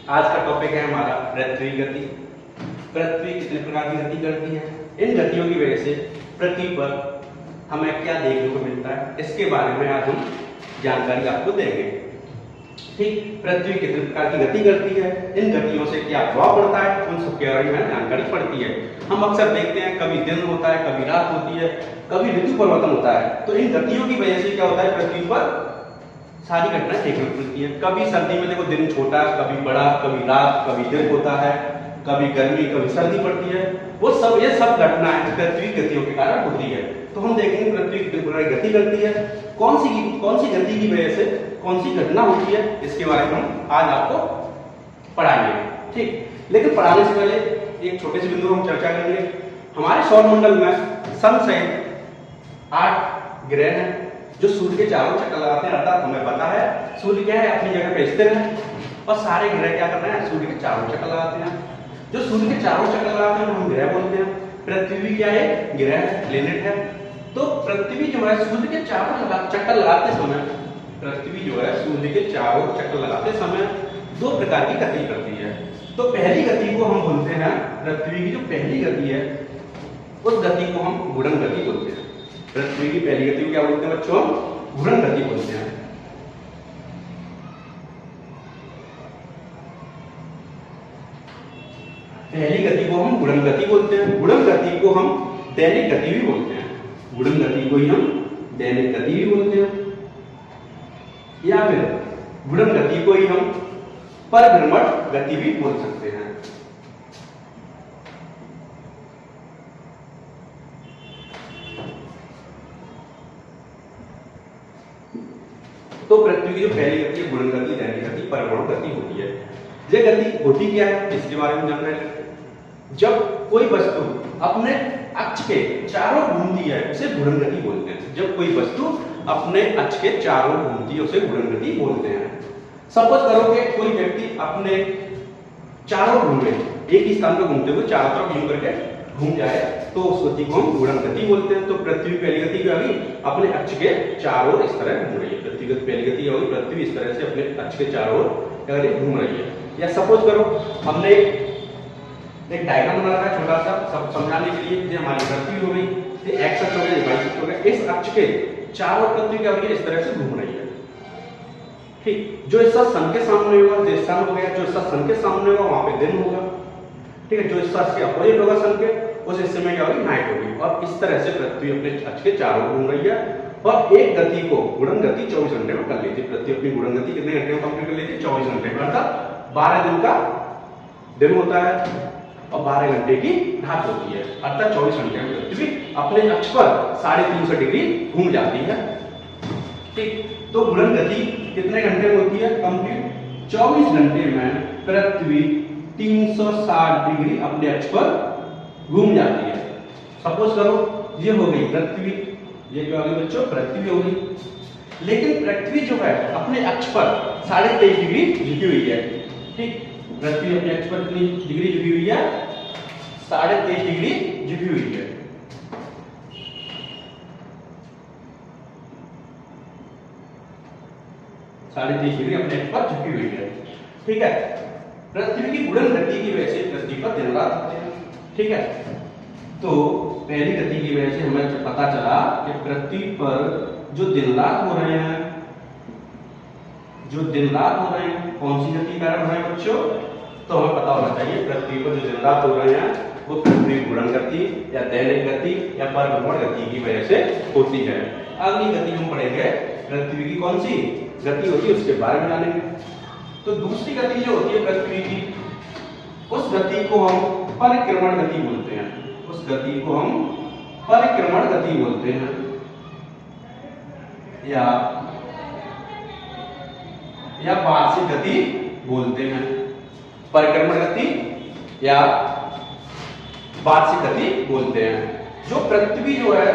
आज का टॉपिक है हमारा पृथ्वी गति। पृथ्वी कितने प्रकार की गति करती है, इन गतियों की वजह से पृथ्वी पर हमें क्या देखने को मिलता है, इसके बारे में आज हम जानकारी आपको देंगे। ठीक, पृथ्वी कितने प्रकार की गति करती है, इन गतियों से क्या प्रभाव पड़ता है, उन सब के बारे में जानकारी पड़ती है। हम अक्सर देखते हैं कभी दिन होता है, कभी रात होती है, कभी ऋतु परिवर्तन होता है। तो इन गतियों की वजह से क्या होता है, पृथ्वी पर सारी घटनाएं देखने को मिलती है। कभी सर्दी में देखो दिन छोटा, कभी बड़ा, कभी रात, कभी दिन होता है, कभी गर्मी, कभी सर्दी पड़ती है। वो सब ये सब घटनाएं पृथ्वी गतियों के कारण होती है। तो हम देखेंगे पृथ्वी कितनी प्रकार की गति करती है, कौन सी गति की वजह से कौन सी घटना होती है, इसके बारे में हम आज आपको पढ़ाएंगे। ठीक, लेकिन पढ़ाने से पहले एक छोटे से बिंदु हम चर्चा करेंगे। हमारे सौर मंडल में सन सहित 8 ग्रह हैं जो सूर्य के चारों चक्कर लगाते हैं। अर्थात हमें पता है सूर्य क्या है, अपनी जगह पे स्थिर है और सारे ग्रह क्या कर रहे हैं, सूर्य के चारों चक्कर लगाते हैं। जो सूर्य के चारों चक्कर लगाते हैं हम ग्रह बोलते हैं। पृथ्वी क्या है, ग्रह है, प्लेनेट है। तो पृथ्वी जो है सूर्य के चारों चक्कर लगाते समय, पृथ्वी जो है सूर्य के चारों चक्कर लगाते समय 2 प्रकार की गति करती है। तो पहली गति को हम बोलते हैं, पृथ्वी की जो पहली गति है उस गति को हम घूर्णन गति बोलते हैं। पृथ्वी की पहली गति को क्या बोलते हैं बच्चों, घूर्णन गति बोलते हैं। पहली गति को हम घूर्णन गति बोलते हैं। घूर्णन गति को हम दैनिक गति भी बोलते हैं। घूर्णन गति को ही हम दैनिक गति भी बोलते हैं, या फिर घूर्णन गति को ही हम परिभ्रमण गति भी बोल सकते हैं। तो पृथ्वी की जो पहली गति है घूर्णन गति, दैनिक गति, परिभ्रमण गति होती है। ये गति होती क्या है, इसके बारे में जान रहे हैं। जब कोई वस्तु अपने अक्ष के चारों घूमती है उसे घूर्णन गति बोलते हैं। जब कोई वस्तु अपने अक्ष के चारों घूमती है उसे घूर्णन गति बोलते हैं। सपोज करो कि कोई व्यक्ति अपने चारों घूमे, एक ही स्थान पर घूमते हुए चारों तरफ घूम करके घूम जाए तो उस गति को हम घूर्णन गति बोलते हैं। तो पृथ्वी पहली गति क्या होगी, अपने अक्ष के चारों इस तरह घूम रही है। पृथ्वी की पहली गति होगी, पृथ्वी इस तरह से अपने अक्ष के चारों क्या घूम रही है। या सपोज करो हमने एक डायग्राम बना रखा है छोटा सा, सब समझाने के लिए। हमारी पृथ्वी हो गई, ये एक्स अक्ष हो गया, वाई अक्ष हो गया, इस अक्ष के चारों पृथ्वी क्या हो रही है, इस तरह से घूम रही है। ठीक, जो हिस्सा सन के सामने होगा, जो सन हो गया, जो हिस्सा सन के सामने होगा वहां पे दिन होगा। ठीक है, जो हिस्सा इसके अपोजिट होगा सन के, उस हिस्से में क्या होगी, नाइट होगी। और इस तरह से पृथ्वी अपने अक्ष के चारों घूम रही है। और एक गति को घूर्णन गति 24 घंटे में कर लेती है। पृथ्वी अपनी घूर्णन गति कितने घंटे में कंप्लीट कर लेती है, 24 घंटे में। अर्थात 12 दिन का दिन होता है और 12 घंटे की रात होती है। अर्थात 24 घंटे में पृथ्वी अपने अक्ष पर 350 डिग्री घूम जाती है। ठीक, तो घूर्णन गति कितने घंटे में होती है कंप्लीट, 24 घंटे में पृथ्वी 360 डिग्री अपने अक्ष पर घूम जाती है। सपोज करो ये हो गई पृथ्वी, ये क्या होगी बच्चों, पृथ्वी हो गई। लेकिन पृथ्वी जो है अपने अक्ष पर 23.5 डिग्री झुकी हुई है। ठीक, पृथ्वी अपने अक्ष पर कितनी डिग्री झुकी हुई है, 23.5 डिग्री झुकी हुई है। साढ़े 23 डिग्री अपने अक्ष पर झुकी हुई है। ठीक है, पृथ्वी की घूर्णन गति की वजह से पृथ्वी पर दिन रात होते हैं। ठीक है, तो पहली गति की वजह से हमें पता चला कि पृथ्वी पर जो दिन रात हो रहे हैं, जो दिन रात हो रहे हैं, कौन सी गति कारण हो रहे हैं बच्चों, तो हमें पता होना चाहिए पृथ्वी पर जो दिन रात हो रहे हैं वो पृथ्वी घूर्णन गति या दैनिक गति या परिभ्रमण गति की वजह से होती है। अगली गति हम पढ़ेंगे पृथ्वी की कौन सी गति होती है उसके बारे में जानेंगे। तो दूसरी गति जो होती है पृथ्वी की, उस गति को हम परिक्रमण गति बोलते हैं। उस गति को हम परिक्रमण गति बोलते हैं, या वार्षिक गति बोलते हैं। परिक्रमण गति या वार्षिक गति बोलते हैं। जो पृथ्वी जो है